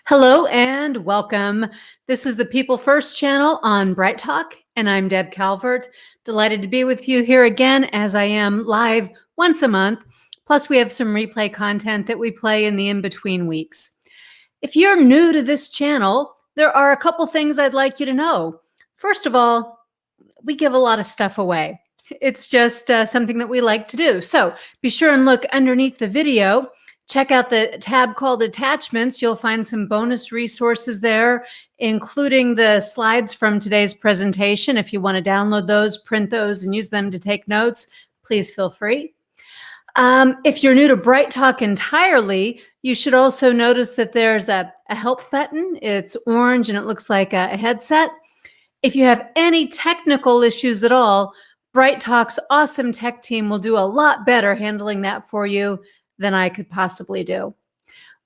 Hello and welcome. This is the People First channel on Bright Talk, and I'm Deb Calvert. Delighted to be with you here again as I am live once a month. Plus, we have some replay content that we play in the in-between weeks. If you're new to this channel, there are a couple things I'd like you to know. First of all, we give a lot of stuff away. It's just something that we like to do. So be sure and look underneath the video. Check out the tab called Attachments. You'll find some bonus resources there, including the slides from today's presentation. If you want to download those, print those, and use them to take notes, please feel free. If you're new to Bright Talk entirely, you should also notice that there's a help button. It's orange and it looks like a headset. If you have any technical issues at all, Bright Talk's awesome tech team will do a lot better handling that for you than I could possibly do.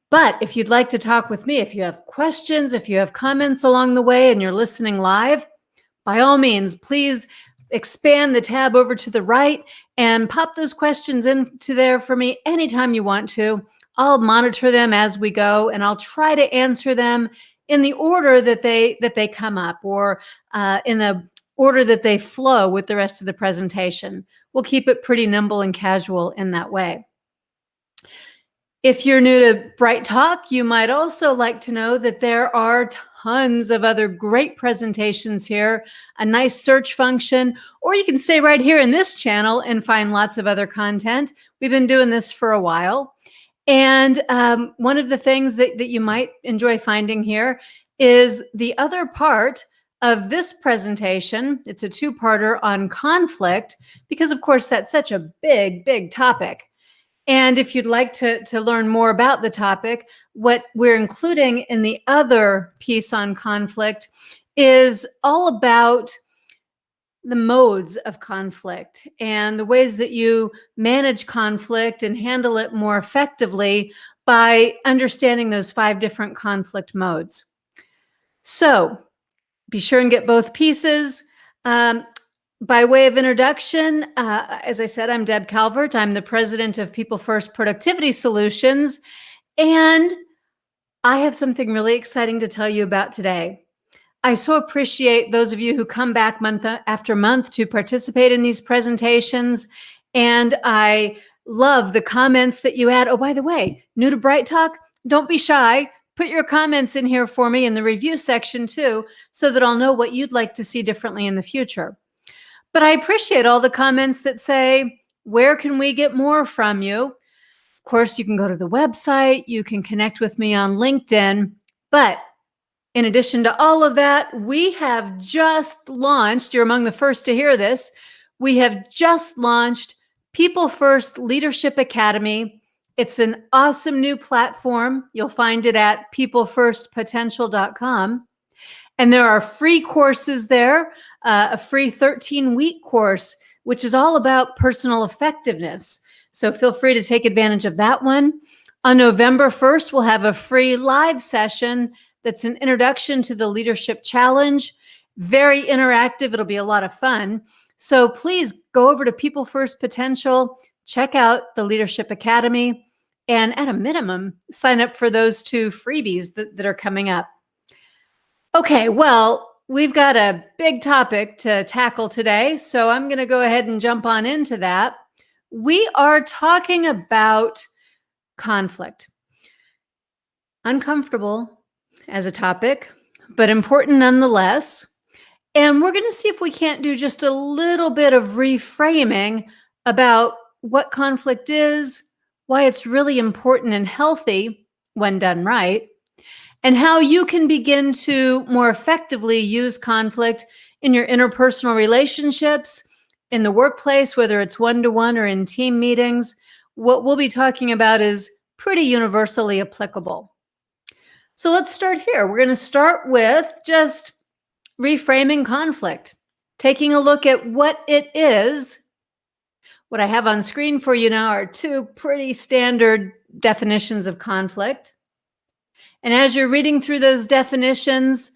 But if you'd like to talk with me, if you have questions, if you have comments along the way and you're listening live, by all means, please expand the tab over to the right and pop those questions into there for me anytime you want to. I'll monitor them as we go, and I'll try to answer them in the order that they come up, or in the order that they flow with the rest of the presentation. We'll keep it pretty nimble and casual in that way. If you're new to Bright Talk, you might also like to know that there are tons of other great presentations here, a nice search function, or you can stay right here in this channel and find lots of other content. We've been doing this for a while. And one of the things that you might enjoy finding here is the other part of this presentation. It's a two-parter on conflict, because of course that's such a big topic. And if you'd like to learn more about the topic, what we're including in the other piece on conflict is all about the modes of conflict and the ways that you manage conflict and handle it more effectively by understanding those 5 different conflict modes. So be sure and get both pieces. By way of introduction, as I said, I'm Deb Calvert. I'm the president of People First Productivity Solutions, and I have something really exciting to tell you about today. I so appreciate those of you who come back month after month to participate in these presentations, and I love the comments that you add. Oh, by the way, new to Bright Talk, don't be shy. Put your comments in here for me in the review section too, so that I'll know what you'd like to see differently in the future. But I appreciate all the comments that say, where can we get more from you? Of course, you can go to the website, you can connect with me on LinkedIn. But in addition to all of that, we have just launched, you're among the first to hear this, we have just launched People First Leadership Academy. It's an awesome new platform. You'll find it at peoplefirstpotential.com. And there are free courses there, a free 13-week course, which is all about personal effectiveness. So feel free to take advantage of that one. On November 1st, we'll have a free live session that's an introduction to the Leadership Challenge. Very interactive. It'll be a lot of fun. So please go over to People First Potential, check out the Leadership Academy, and at a minimum, sign up for those 2 freebies that are coming up. Okay, well, we've got a big topic to tackle today, so I'm going to go ahead and jump on into that. We are talking about conflict. Uncomfortable as a topic, but important nonetheless. And we're going to see if we can't do just a little bit of reframing about what conflict is, why it's really important and healthy when done right, and how you can begin to more effectively use conflict in your interpersonal relationships, in the workplace, whether it's one-to-one or in team meetings. What we'll be talking about is pretty universally applicable. So let's start here. We're going to start with just reframing conflict, taking a look at what it is. What I have on screen for you now are 2 pretty standard definitions of conflict. And as you're reading through those definitions,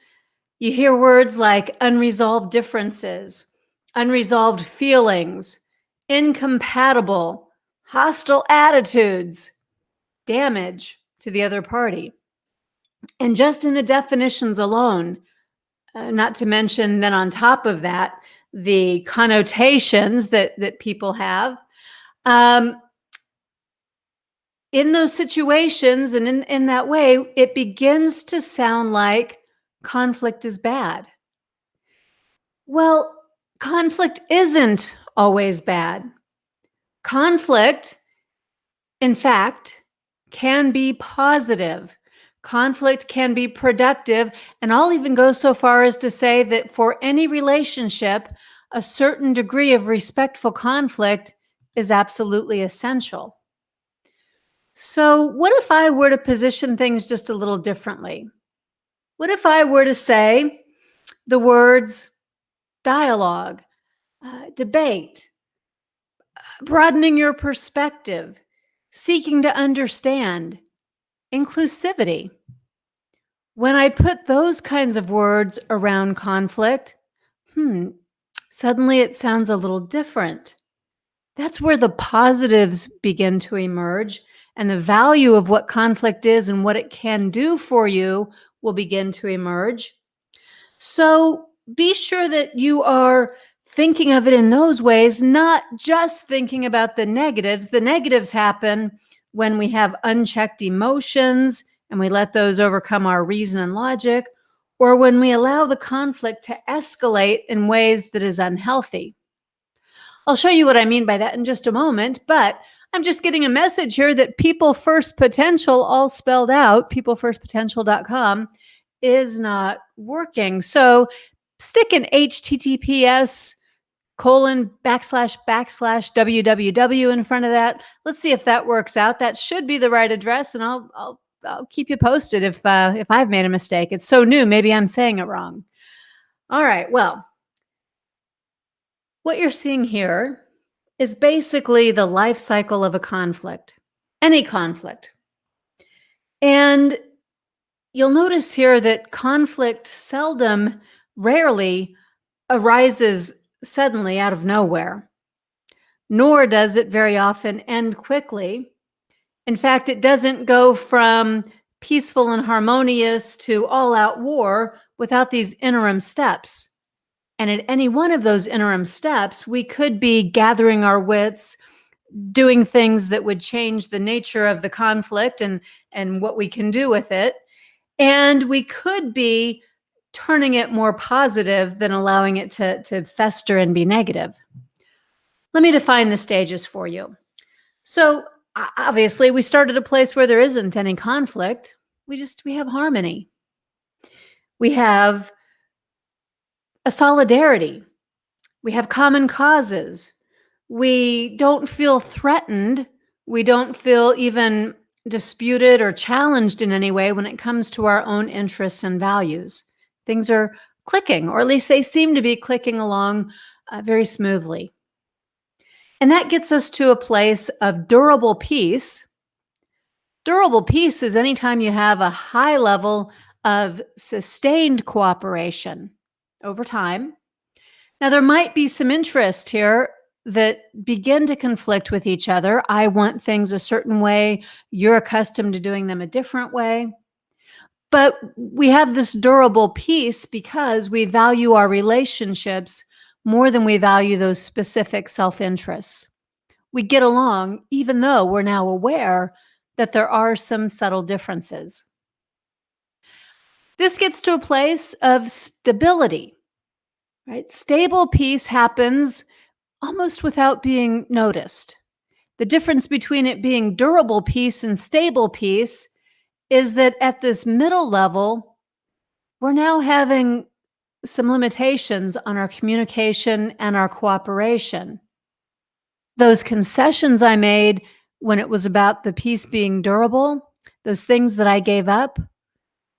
you hear words like unresolved differences, unresolved feelings, incompatible, hostile attitudes, damage to the other party. And just in the definitions alone, not to mention then on top of that, the connotations that people have. Um, in those situations and in that way, it begins to sound like conflict is bad. Well, conflict isn't always bad. Conflict, in fact, can be positive. Conflict can be productive. And I'll even go so far as to say that for any relationship, a certain degree of respectful conflict is absolutely essential. So, what if I were to position things just a little differently? What if I were to say the words dialogue, debate, broadening your perspective, seeking to understand, inclusivity? When I put those kinds of words around conflict, suddenly it sounds a little different. That's where the positives begin to emerge, and the value of what conflict is and what it can do for you will begin to emerge. So be sure that you are thinking of it in those ways, not just thinking about the negatives. The negatives happen when we have unchecked emotions and we let those overcome our reason and logic, or when we allow the conflict to escalate in ways that is unhealthy. I'll show you what I mean by that in just a moment, but I'm just getting a message here that People First Potential, all spelled out, peoplefirstpotential.com, is not working. So stick an HTTPS colon backslash backslash www in front of that. Let's see if that works out. That should be the right address, and I'll keep you posted if I've made a mistake. It's so new, maybe I'm saying it wrong. All right. Well, what you're seeing here is basically the life cycle of a conflict, any conflict. And you'll notice here that conflict rarely arises suddenly out of nowhere, nor does it very often end quickly. In fact, it doesn't go from peaceful and harmonious to all out war without these interim steps. And at any one of those interim steps, we could be gathering our wits, doing things that would change the nature of the conflict and what we can do with it. And we could be turning it more positive than allowing it to fester and be negative. Let me define the stages for you. So obviously, we start at a place where there isn't any conflict. We have harmony. We have a solidarity. We have common causes. We don't feel threatened. We don't feel even disputed or challenged in any way when it comes to our own interests and values. Things are clicking, or at least they seem to be clicking along very smoothly. And that gets us to a place of durable peace. Durable peace is anytime you have a high level of sustained cooperation over time. Now, there might be some interest here that begin to conflict with each other. I want things a certain way. You're accustomed to doing them a different way. But we have this durable peace because we value our relationships more than we value those specific self-interests. We get along even though we're now aware that there are some subtle differences. This gets to a place of stability, right? Stable peace happens almost without being noticed. The difference between it being durable peace and stable peace is that at this middle level, we're now having some limitations on our communication and our cooperation. Those concessions I made when it was about the peace being durable, those things that I gave up,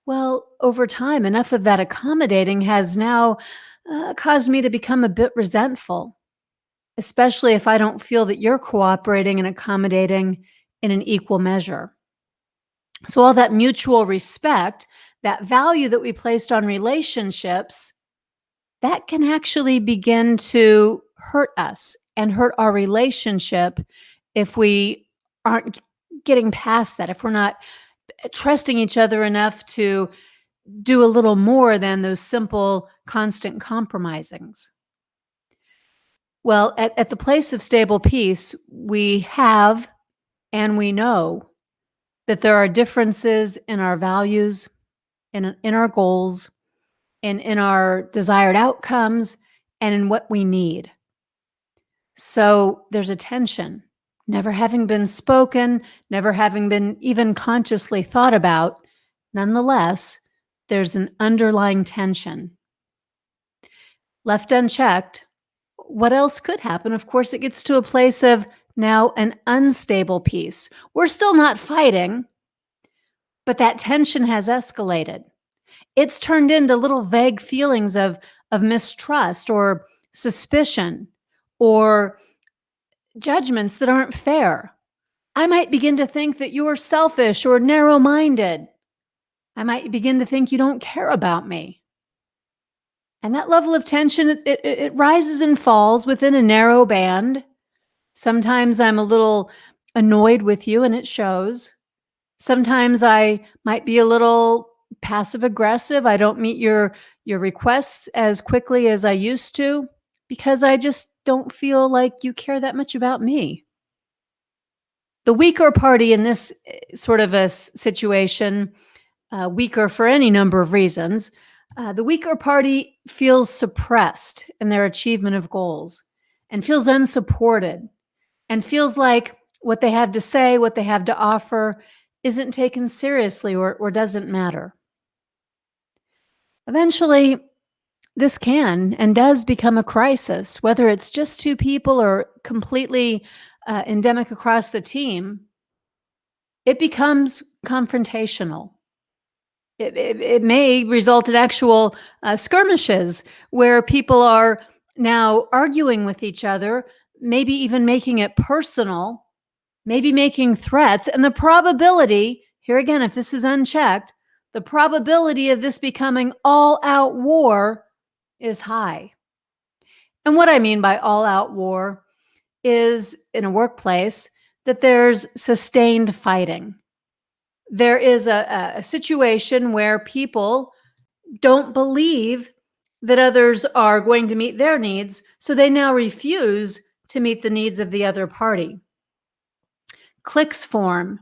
well, over time, enough of that accommodating has now caused me to become a bit resentful, especially if I don't feel that you're cooperating and accommodating in an equal measure. So all that mutual respect, that value that we placed on relationships, that can actually begin to hurt us and hurt our relationship if we aren't getting past that, if we're not trusting each other enough to do a little more than those simple, constant compromisings? Well, at the place of stable peace, we have and we know that there are differences in our values, in our goals, in our desired outcomes, and in what we need. So there's a tension, never having been spoken, never having been even consciously thought about. Nonetheless, there's an underlying tension. Left unchecked, what else could happen? Of course, it gets to a place of now an unstable peace. We're still not fighting, but that tension has escalated. It's turned into little vague feelings of mistrust or suspicion or judgments that aren't fair. I might begin to think that you're selfish or narrow minded. I might begin to think you don't care about me. And that level of tension, it rises and falls within a narrow band. Sometimes I'm a little annoyed with you and it shows. Sometimes I might be a little passive aggressive. I don't meet your requests as quickly as I used to because I just don't feel like you care that much about me. The weaker party in this sort of a situation, weaker for any number of reasons, the weaker party feels suppressed in their achievement of goals and feels unsupported and feels like what they have to say, what they have to offer isn't taken seriously or doesn't matter. Eventually, this can and does become a crisis, whether it's just two people or completely endemic across the team. It becomes confrontational. It may result in actual skirmishes where people are now arguing with each other, maybe even making it personal, maybe making threats. And the probability, here again, if this is unchecked, the probability of this becoming all out war is high. And what I mean by all out war is in a workplace that there's sustained fighting. There is a situation where people don't believe that others are going to meet their needs, so they now refuse to meet the needs of the other party. Cliques form.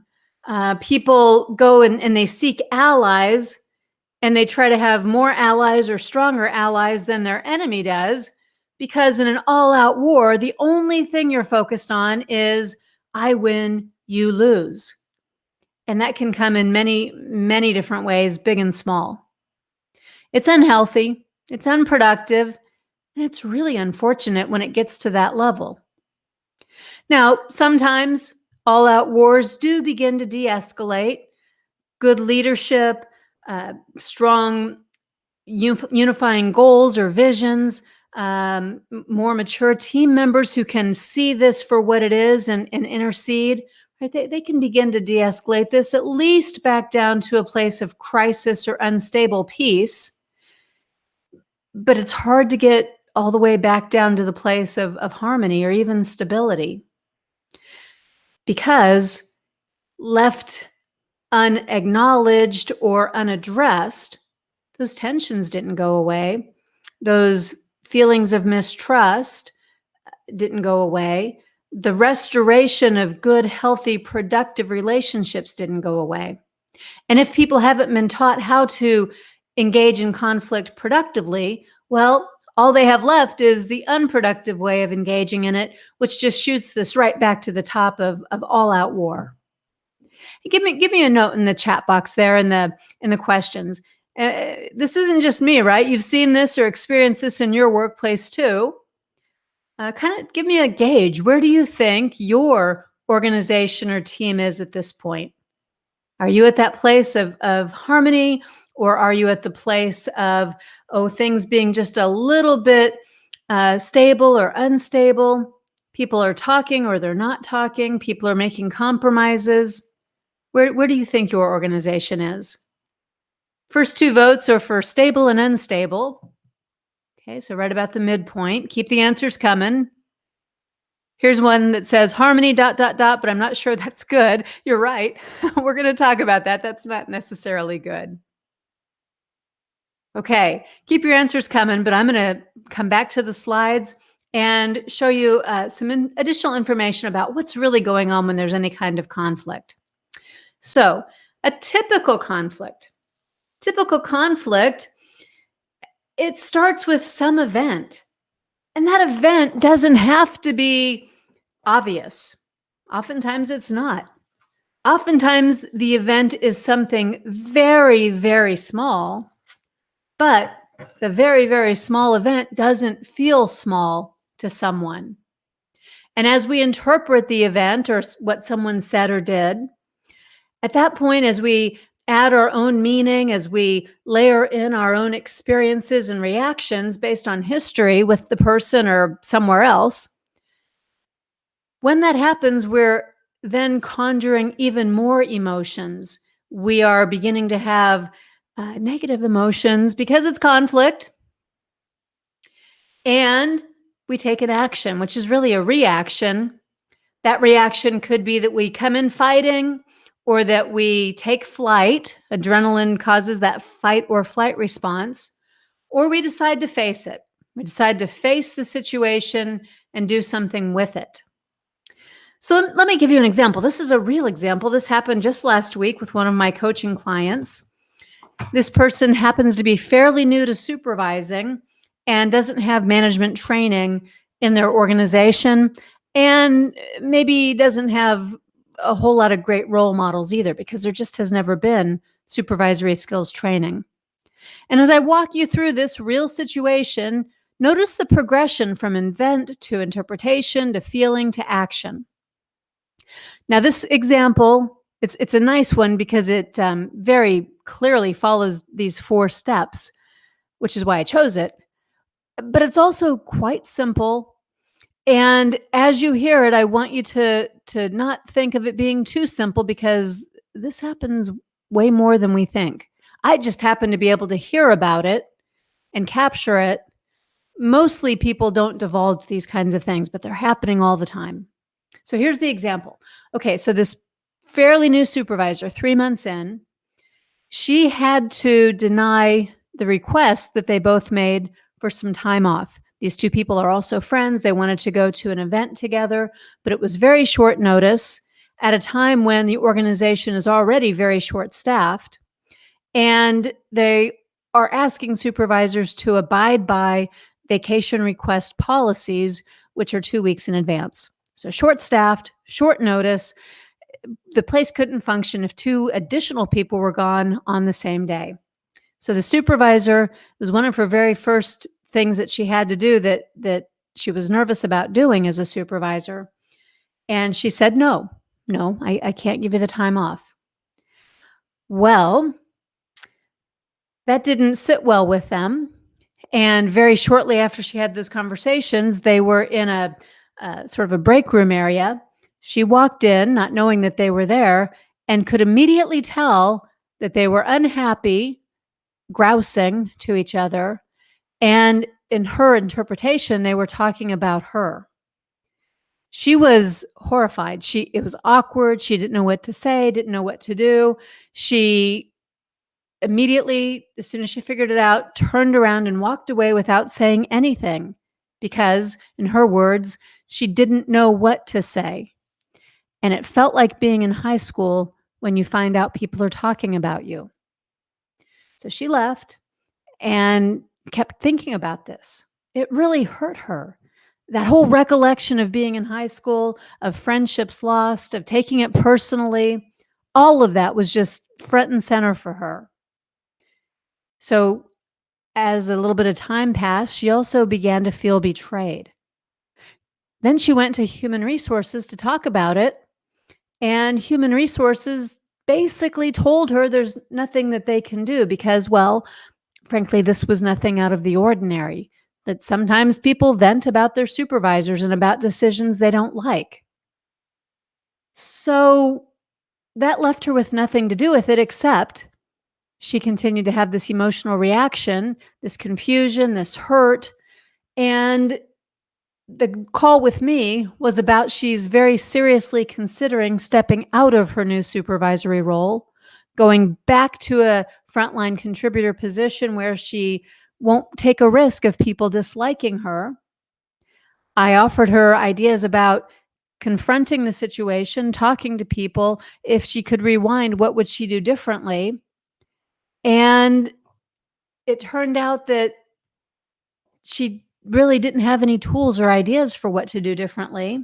People go and they seek allies, and they try to have more allies or stronger allies than their enemy does, because in an all-out war, the only thing you're focused on is I win, you lose. And that can come in many, many different ways, big and small. It's unhealthy, it's unproductive, and it's really unfortunate when it gets to that level. Now, sometimes all-out wars do begin to de-escalate. Good leadership, strong unifying goals or visions, more mature team members who can see this for what it is and intercede, right? They can begin to de-escalate this at least back down to a place of crisis or unstable peace. But it's hard to get all the way back down to the place of harmony or even stability, because left unacknowledged or unaddressed, those tensions didn't go away. Those feelings of mistrust didn't go away. The restoration of good, healthy, productive relationships didn't go away. And if people haven't been taught how to engage in conflict productively, well, all they have left is the unproductive way of engaging in it, which just shoots this right back to the top of all-out war. Give me a note in the chat box there in the questions. This isn't just me, right? You've seen this or experienced this in your workplace too. Kind of give me a gauge. Where do you think your organization or team is at this point? Are you at that place of harmony, or are you at the place of, things being just a little bit stable or unstable? People are talking or they're not talking. People are making compromises. Where do you think your organization is? First two votes are for stable and unstable. Okay, so right about the midpoint. Keep the answers coming. Here's one that says harmony dot dot dot, but I'm not sure that's good. You're right. We're going to talk about that. That's not necessarily good. Okay, keep your answers coming, but I'm going to come back to the slides and show you some additional information about what's really going on when there's any kind of conflict. So, a typical conflict. It starts with some event. And that event doesn't have to be obvious. Oftentimes it's not. Oftentimes the event is something very, very small, but the very, very small event doesn't feel small to someone. And as we interpret the event or what someone said or did, at that point, as we add our own meaning, as we layer in our own experiences and reactions based on history with the person or somewhere else, when that happens, we're then conjuring even more emotions. We are beginning to have negative emotions because it's conflict. And we take an action, which is really a reaction. That reaction could be that we come in fighting or that we take flight. Adrenaline causes that fight or flight response. Or we decide to face it. We decide to face the situation and do something with it. So let me give you an example. This is a real example. This happened just last week with one of my coaching clients. This person happens to be fairly new to supervising and doesn't have management training in their organization, and maybe doesn't have a whole lot of great role models either, because there just has never been supervisory skills training. And as I walk you through this real situation, notice the progression from event to interpretation to feeling to action. Now, this example, it's a nice one because it very clearly follows these 4 steps, which is why I chose it. But it's also quite simple. And as you hear it, I want you to not think of it being too simple, because this happens way more than we think. I just happen to be able to hear about it and capture it. Mostly people don't divulge these kinds of things, but they're happening all the time. So here's the example. Okay, so this fairly new supervisor, 3 months in, she had to deny the request that they both made for some time off. These 2 people are also friends. They wanted to go to an event together, but it was very short notice at a time when the organization is already very short-staffed. And they are asking supervisors to abide by vacation request policies, which are 2 weeks in advance. So short-staffed, short notice. The place couldn't function if 2 additional people were gone on the same day. So the supervisor, was one of her very first things that she had to do that she was nervous about doing as a supervisor. And she said, no, I can't give you the time off. Well, that didn't sit well with them. And very shortly after she had those conversations, they were in a sort of a break room area. She walked in, not knowing that they were there, and could immediately tell that they were unhappy, grousing to each other. And in her interpretation, they were talking about her. She was horrified. It was awkward. She didn't know what to say, didn't know what to do. She immediately, as soon as she figured it out, turned around and walked away without saying anything, because, in her words, she didn't know what to say. And it felt like being in high school when you find out people are talking about you. So she left and kept thinking about this. It really hurt her. That whole recollection of being in high school, of friendships lost, of taking it personally, all of that was just front and center for her. So as a little bit of time passed, she also began to feel betrayed. Then she went to human resources to talk about it, and human resources basically told her there's nothing that they can do because, well, frankly, this was nothing out of the ordinary, that sometimes people vent about their supervisors and about decisions they don't like. So that left her with nothing to do with it, except she continued to have this emotional reaction, this confusion, this hurt. And The call with me was about she's very seriously considering stepping out of her new supervisory role, going back to a frontline contributor position where she won't take a risk of people disliking her. I offered her ideas about confronting the situation, talking to people. If she could rewind, what would she do differently? And it turned out that she really didn't have any tools or ideas for what to do differently.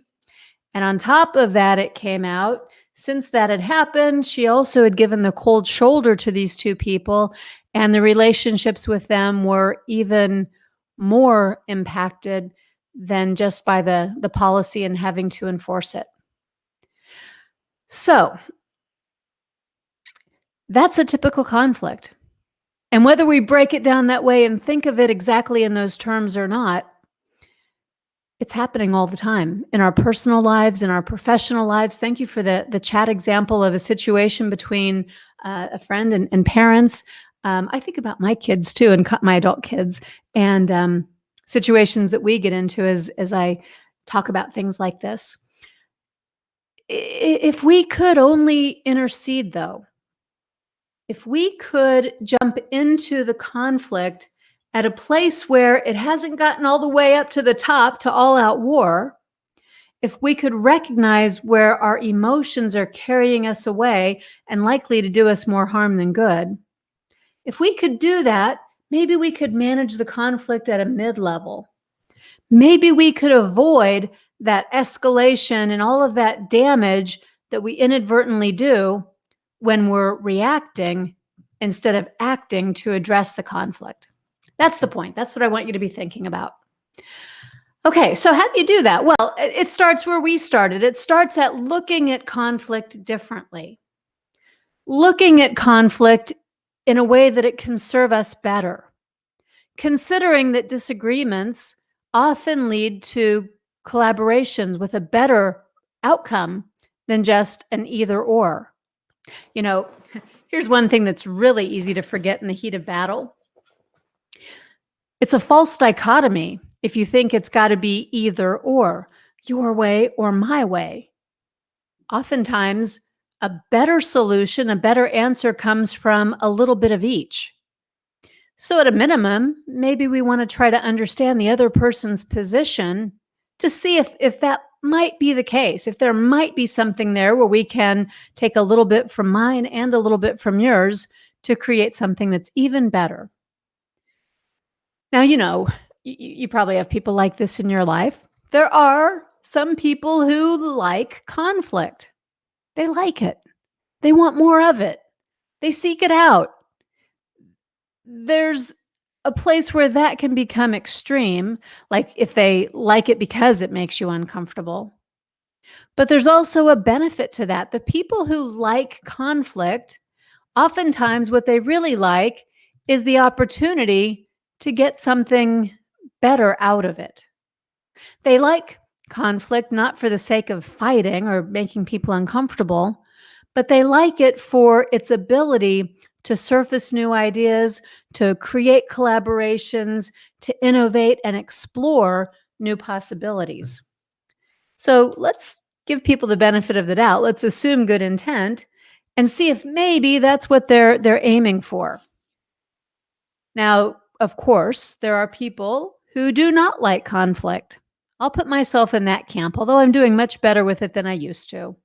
And on top of that, it came out since that had happened, she also had given the cold shoulder to these two people, and the relationships with them were even more impacted than just by the policy and having to enforce it. So that's a typical conflict. And whether we break it down that way and think of it exactly in those terms or not, it's happening all the time in our personal lives, in our professional lives. Thank you for the chat example of a situation between a friend and parents. I think about my kids too, and my adult kids, and situations that we get into as I talk about things like this. If we could only intercede, though, if we could jump into the conflict at a place where it hasn't gotten all the way up to the top to all out war, if we could recognize where our emotions are carrying us away and likely to do us more harm than good, if we could do that, maybe we could manage the conflict at a mid-level. Maybe we could avoid that escalation and all of that damage that we inadvertently do when we're reacting instead of acting to address the conflict. That's the point. That's what I want you to be thinking about. Okay, so how do you do that? Well, it starts where we started. It starts at looking at conflict differently, looking at conflict in a way that it can serve us better, considering that disagreements often lead to collaborations with a better outcome than just an either or. You know, here's one thing that's really easy to forget in the heat of battle. It's a false dichotomy if you think it's got to be either or, your way or my way. Oftentimes, a better solution, a better answer comes from a little bit of each. So at a minimum, maybe we want to try to understand the other person's position to see if that might be the case, if there might be something there where we can take a little bit from mine and a little bit from yours to create something that's even better. Now, you probably have people like this in your life. There are some people who like conflict. They like it. They want more of it. They seek it out. There's a place where that can become extreme, like if they like it because it makes you uncomfortable. But there's also a benefit to that. The people who like conflict, oftentimes what they really like is the opportunity to get something better out of it. They like conflict not for the sake of fighting or making people uncomfortable, but they like it for its ability to surface new ideas, to create collaborations, to innovate and explore new possibilities. So let's give people the benefit of the doubt. Let's assume good intent and see if maybe that's what they're aiming for. Now, of course, there are people who do not like conflict. I'll put myself in that camp, although I'm doing much better with it than I used to.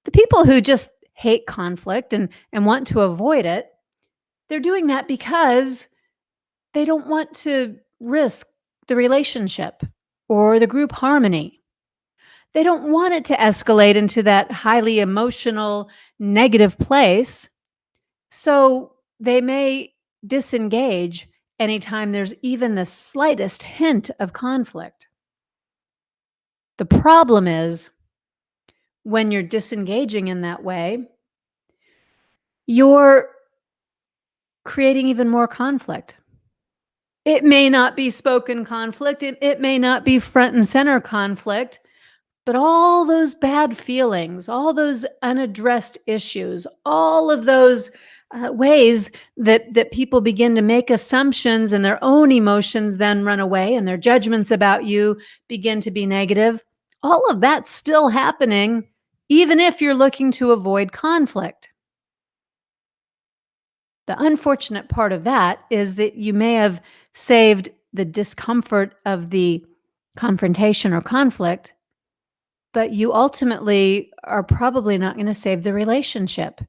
The people who just hate conflict and want to avoid it, they're doing that because they don't want to risk the relationship or the group harmony. They don't want it to escalate into that highly emotional, negative place. So they may disengage anytime there's even the slightest hint of conflict. The problem is when you're disengaging in that way, you're creating even more conflict. It may not be spoken conflict. It may not be front and center conflict, but all those bad feelings, all those unaddressed issues, all of those ways that people begin to make assumptions and their own emotions then run away and their judgments about you begin to be negative. All of that's still happening, even if you're looking to avoid conflict. The unfortunate part of that is that you may have saved the discomfort of the confrontation or conflict, but you ultimately are probably not going to save the relationship.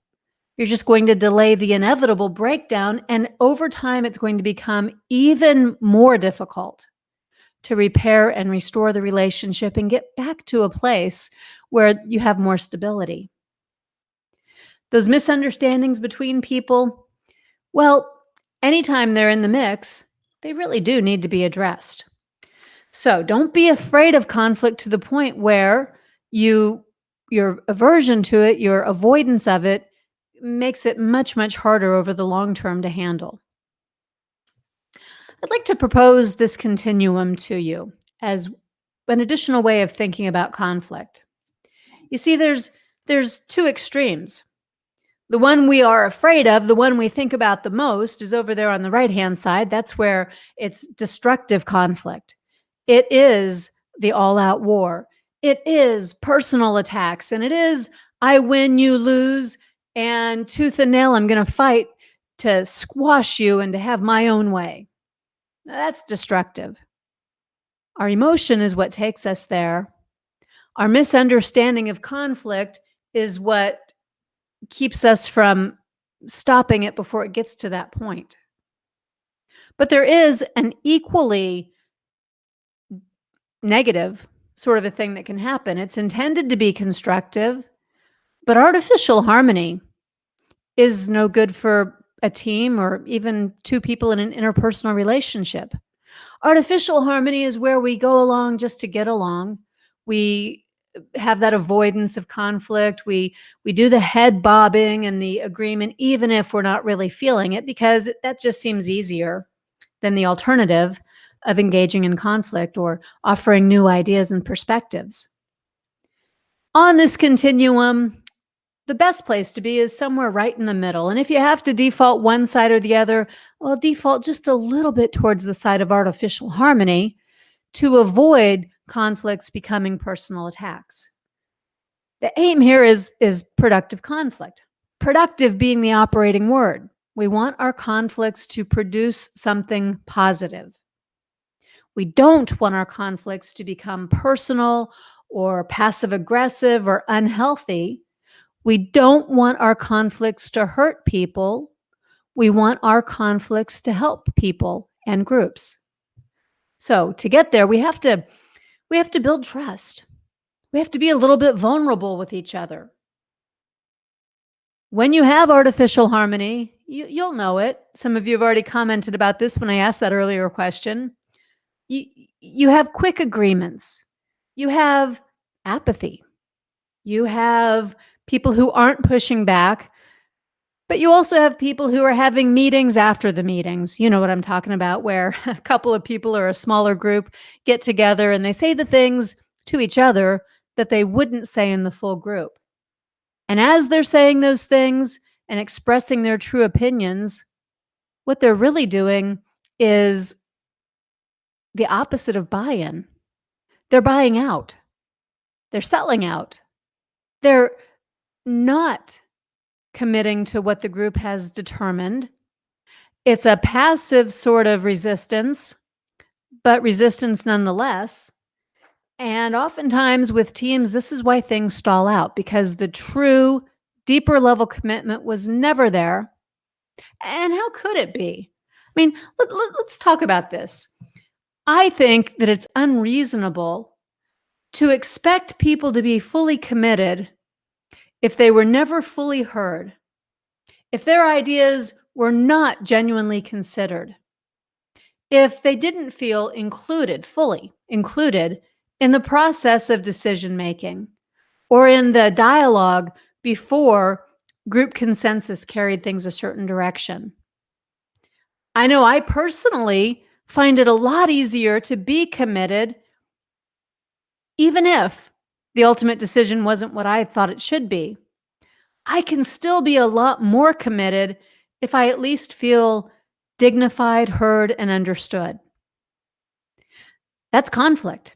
You're just going to delay the inevitable breakdown. And over time, it's going to become even more difficult to repair and restore the relationship and get back to a place where you have more stability. Those misunderstandings between people, well, anytime they're in the mix, they really do need to be addressed. So don't be afraid of conflict to the point where your aversion to it, your avoidance of it, makes it much, much harder over the long term to handle. I'd like to propose this continuum to you as an additional way of thinking about conflict. You see, there's two extremes. The one we are afraid of, the one we think about the most, is over there on the right-hand side. That's where it's destructive conflict. It is the all-out war. It is personal attacks, and it is I win, you lose, and tooth and nail, I'm going to fight to squash you and to have my own way. Now, that's destructive. Our emotion is what takes us there. Our misunderstanding of conflict is what keeps us from stopping it before it gets to that point. But there is an equally negative sort of a thing that can happen. It's intended to be constructive, but artificial harmony is no good for a team or even two people in an interpersonal relationship. Artificial harmony is where we go along just to get along. We have that avoidance of conflict. We do the head bobbing and the agreement, even if we're not really feeling it, because that just seems easier than the alternative of engaging in conflict or offering new ideas and perspectives. On this continuum, the best place to be is somewhere right in the middle. And if you have to default one side or the other, well, default just a little bit towards the side of artificial harmony to avoid conflicts becoming personal attacks. The aim here is productive conflict. Productive being the operating word. We want our conflicts to produce something positive. We don't want our conflicts to become personal or passive aggressive or unhealthy. We don't want our conflicts to hurt people. We want our conflicts to help people and groups. So to get there, we have to build trust. We have to be a little bit vulnerable with each other. When you have artificial harmony, you'll know it. Some of you have already commented about this when I asked that earlier question. You have quick agreements. You have apathy. You have people who aren't pushing back, but you also have people who are having meetings after the meetings. You know what I'm talking about, where a couple of people or a smaller group get together and they say the things to each other that they wouldn't say in the full group. And as they're saying those things and expressing their true opinions, what they're really doing is the opposite of buy-in. They're buying out. They're selling out. They're not committing to what the group has determined. It's a passive sort of resistance, but resistance nonetheless. And oftentimes with teams, this is why things stall out, because the true, deeper level commitment was never there. And how could it be? I mean, let's talk about this. I think that it's unreasonable to expect people to be fully committed if they were never fully heard, if their ideas were not genuinely considered, if they didn't feel included, fully included in the process of decision making or in the dialogue before group consensus carried things a certain direction. I know I personally find it a lot easier to be committed, even if the ultimate decision wasn't what I thought it should be. I can still be a lot more committed if I at least feel dignified, heard, and understood. That's conflict.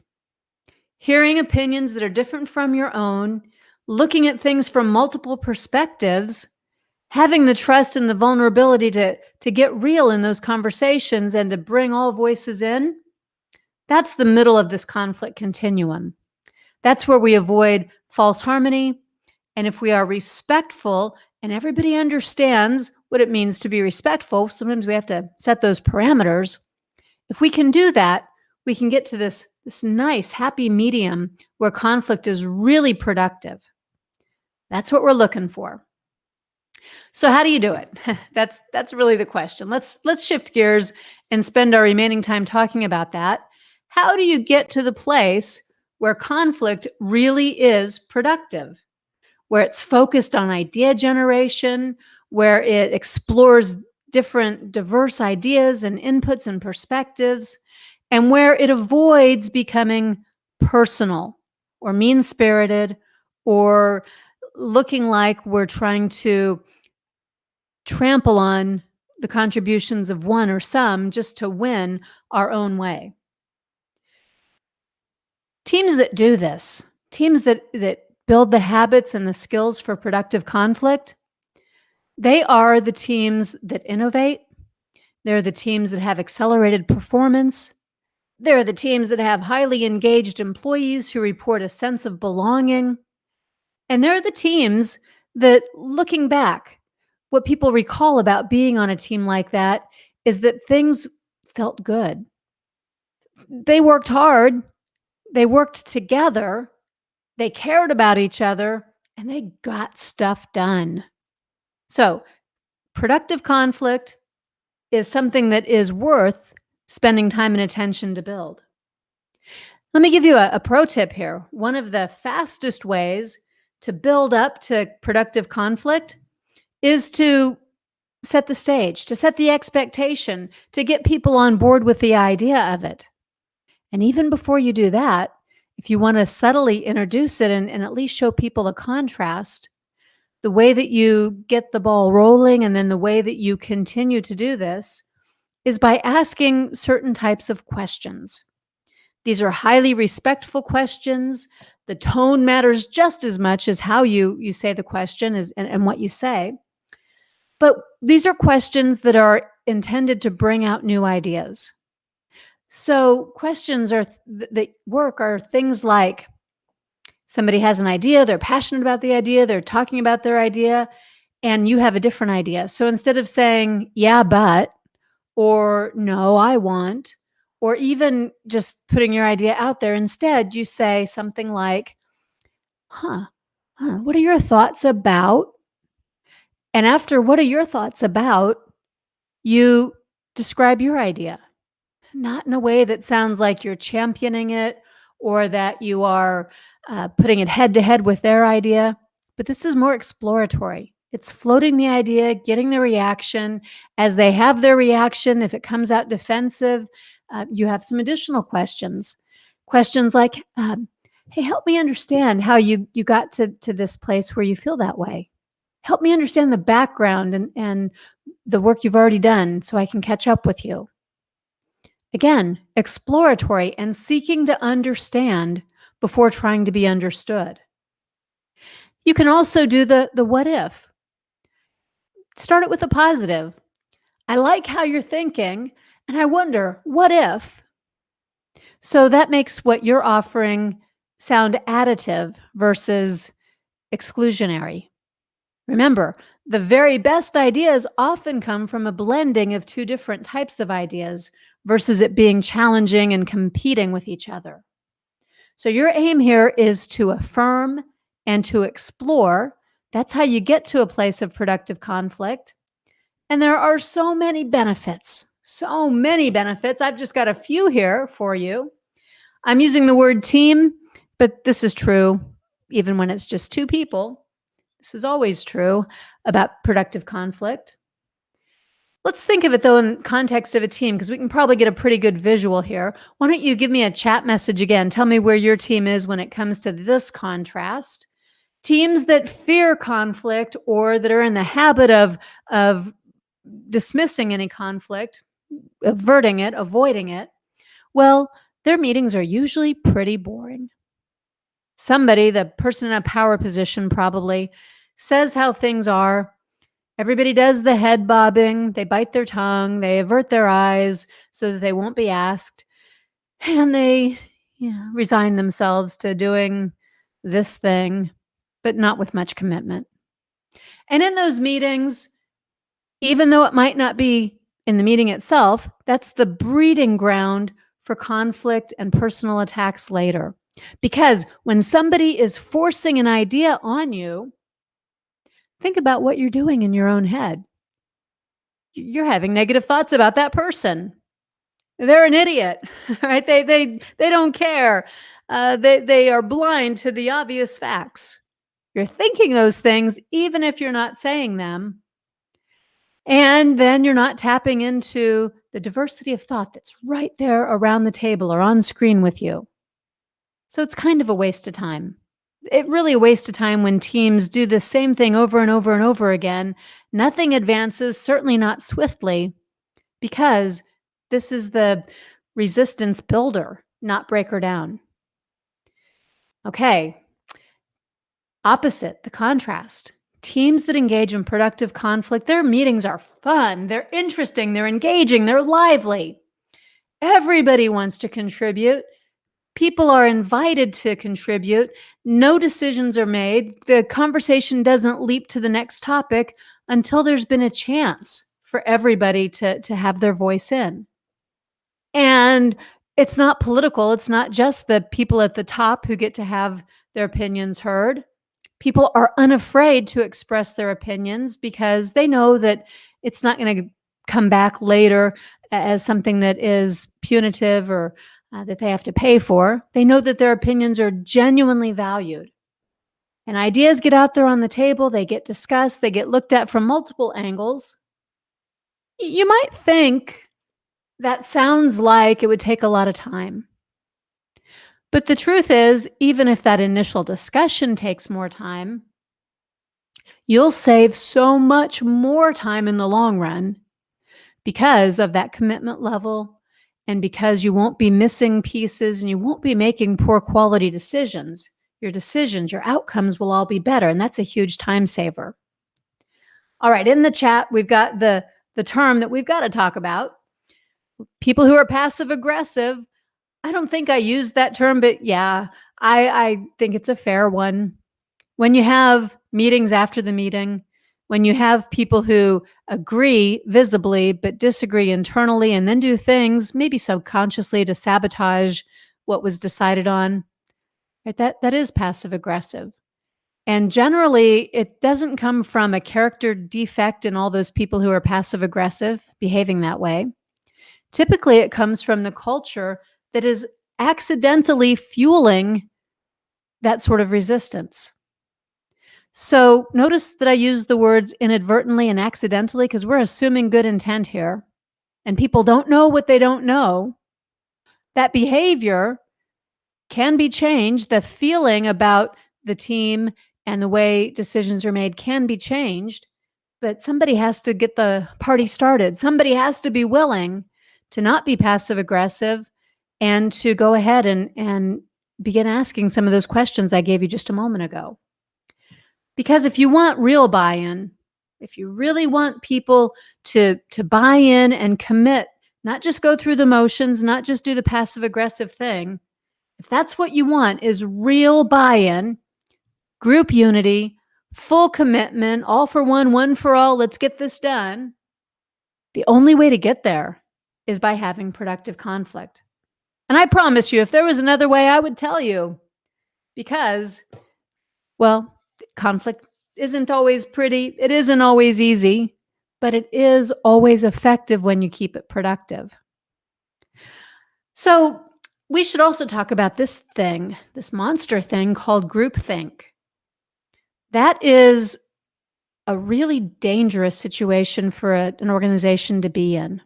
Hearing opinions that are different from your own, looking at things from multiple perspectives, having the trust and the vulnerability to get real in those conversations and to bring all voices in, that's the middle of this conflict continuum. That's where we avoid false harmony. And if we are respectful and everybody understands what it means to be respectful, sometimes we have to set those parameters. If we can do that, we can get to this nice, happy medium where conflict is really productive. That's what we're looking for. So how do you do it? That's really the question. Let's shift gears and spend our remaining time talking about that. How do you get to the place where conflict really is productive, where it's focused on idea generation, where it explores different diverse ideas and inputs and perspectives, and where it avoids becoming personal or mean-spirited or looking like we're trying to trample on the contributions of one or some just to win our own way. Teams that do this, teams that build the habits and the skills for productive conflict, they are the teams that innovate. They're the teams that have accelerated performance. They're the teams that have highly engaged employees who report a sense of belonging. And they're the teams that, looking back, what people recall about being on a team like that is that things felt good. They worked hard. They worked together. They cared about each other, and they got stuff done. So, productive conflict is something that is worth spending time and attention to build. Let me give you a pro tip here. One of the fastest ways to build up to productive conflict is to set the stage, to set the expectation, to get people on board with the idea of it. And even before you do that, if you want to subtly introduce it and at least show people a contrast, the way that you get the ball rolling and then the way that you continue to do this is by asking certain types of questions. These are highly respectful questions. The tone matters just as much as how you say the question and what you say. But these are questions that are intended to bring out new ideas. So questions that work are things like somebody has an idea, they're passionate about the idea, they're talking about their idea, and you have a different idea. So instead of saying, yeah, but, or no, I want, or even just putting your idea out there, instead you say something like, what are your thoughts about? And after what are your thoughts about, you describe your idea. Not in a way that sounds like you're championing it or that you are putting it head to head with their idea, but this is more exploratory. It's floating the idea, getting the reaction. As they have their reaction, if it comes out defensive, you have some additional questions. Questions like, hey, help me understand how you got to this place where you feel that way. Help me understand the background and the work you've already done so I can catch up with you. Again, exploratory and seeking to understand before trying to be understood. You can also do the what if. Start it with a positive. I like how you're thinking, and I wonder, what if? So that makes what you're offering sound additive versus exclusionary. Remember, the very best ideas often come from a blending of two different types of ideas versus it being challenging and competing with each other. So your aim here is to affirm and to explore. That's how you get to a place of productive conflict. And there are so many benefits, so many benefits. I've just got a few here for you. I'm using the word team, but this is true even when it's just two people. This is always true about productive conflict. Let's think of it, though, in context of a team, because we can probably get a pretty good visual here. Why don't you give me a chat message again? Tell me where your team is when it comes to this contrast. Teams that fear conflict or that are in the habit of dismissing any conflict, averting it, avoiding it, well, their meetings are usually pretty boring. Somebody, the person in a power position probably, says how things are. Everybody does the head bobbing, they bite their tongue, they avert their eyes so that they won't be asked, and they resign themselves to doing this thing, but not with much commitment. And in those meetings, even though it might not be in the meeting itself, that's the breeding ground for conflict and personal attacks later. Because when somebody is forcing an idea on you, think about what you're doing in your own head. You're having negative thoughts about that person. They're an idiot, right? They don't care. They are blind to the obvious facts. You're thinking those things even if you're not saying them. And then you're not tapping into the diversity of thought that's right there around the table or on screen with you. So it's kind of a waste of time. It really a waste of time when teams do the same thing over and over and over again. Nothing advances, certainly not swiftly, because this is the resistance builder, not breaker down. Okay. Opposite, the contrast. Teams that engage in productive conflict, their meetings are fun, they're interesting, they're engaging, they're lively. Everybody wants to contribute. People are invited to contribute. No decisions are made. The conversation doesn't leap to the next topic until there's been a chance for everybody to have their voice in. And it's not political. It's not just the people at the top who get to have their opinions heard. People are unafraid to express their opinions because they know that it's not going to come back later as something that is punitive or that they have to pay for. They know that their opinions are genuinely valued. And ideas get out there on the table, they get discussed, they get looked at from multiple angles. You might think that sounds like it would take a lot of time. But the truth is, even if that initial discussion takes more time, you'll save so much more time in the long run because of that commitment level and because you won't be missing pieces and you won't be making poor quality decisions. Your decisions, your outcomes will all be better, and that's a huge time saver. All right, in the chat, we've got the term that we've got to talk about. People who are passive aggressive. I don't think I used that term, but yeah, I think it's a fair one. When you have meetings after the meeting, when you have people who agree visibly but disagree internally and then do things maybe subconsciously to sabotage what was decided on, right? That is passive aggressive. And generally, it doesn't come from a character defect in all those people who are passive aggressive behaving that way. Typically, it comes from the culture that is accidentally fueling that sort of resistance. So notice that I use the words inadvertently and accidentally because we're assuming good intent here. And people don't know what they don't know. That behavior can be changed. The feeling about the team and the way decisions are made can be changed. But somebody has to get the party started. Somebody has to be willing to not be passive aggressive and to go ahead and begin asking some of those questions I gave you just a moment ago. Because if you want real buy-in, if you really want people to buy in and commit, not just go through the motions, not just do the passive aggressive thing, if that's what you want is real buy-in, group unity, full commitment, all for one for all, let's get this done, the only way to get there is by having productive conflict. And I promise you, if there was another way, I would tell you. Because, well, conflict isn't always pretty. It isn't always easy, but it is always effective when you keep it productive. So we should also talk about this thing, this monster thing called groupthink. That is a really dangerous situation for an organization to be in.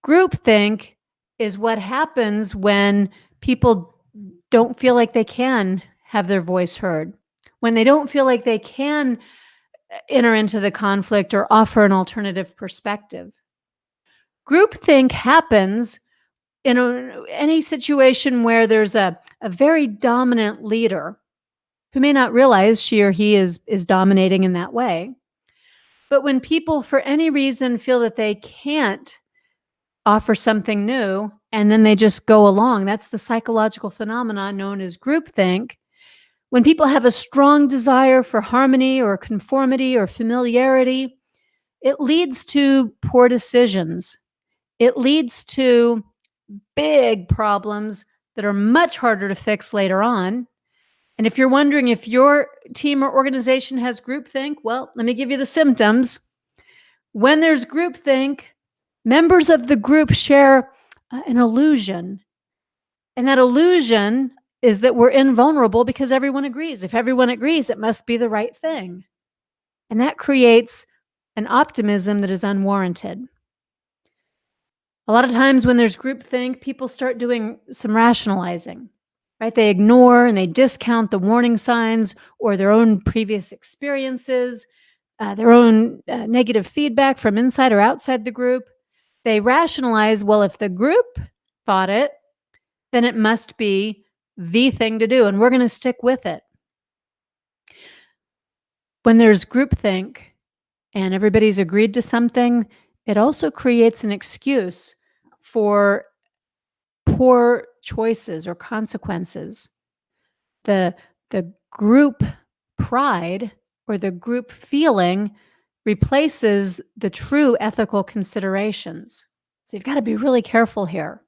Groupthink is what happens when people don't feel like they can have their voice heard, when they don't feel like they can enter into the conflict or offer an alternative perspective. Groupthink happens in any situation where there's a very dominant leader who may not realize she or he is dominating in that way. But when people, for any reason, feel that they can't offer something new and then they just go along, that's the psychological phenomenon known as groupthink. When people have a strong desire for harmony or conformity or familiarity, it leads to poor decisions. It leads to big problems that are much harder to fix later on. And if you're wondering if your team or organization has groupthink, well, let me give you the symptoms. When there's groupthink, members of the group share an illusion. And that illusion is that we're invulnerable because everyone agrees. If everyone agrees, it must be the right thing. And that creates an optimism that is unwarranted. A lot of times when there's groupthink, people start doing some rationalizing, right? They ignore and they discount the warning signs or their own previous experiences, their own negative feedback from inside or outside the group. They rationalize, well, if the group thought it, then it must be the thing to do, and we're going to stick with it. When there's groupthink and everybody's agreed to something, it also creates an excuse for poor choices or consequences. The group pride or the group feeling replaces the true ethical considerations. So you've got to be really careful here.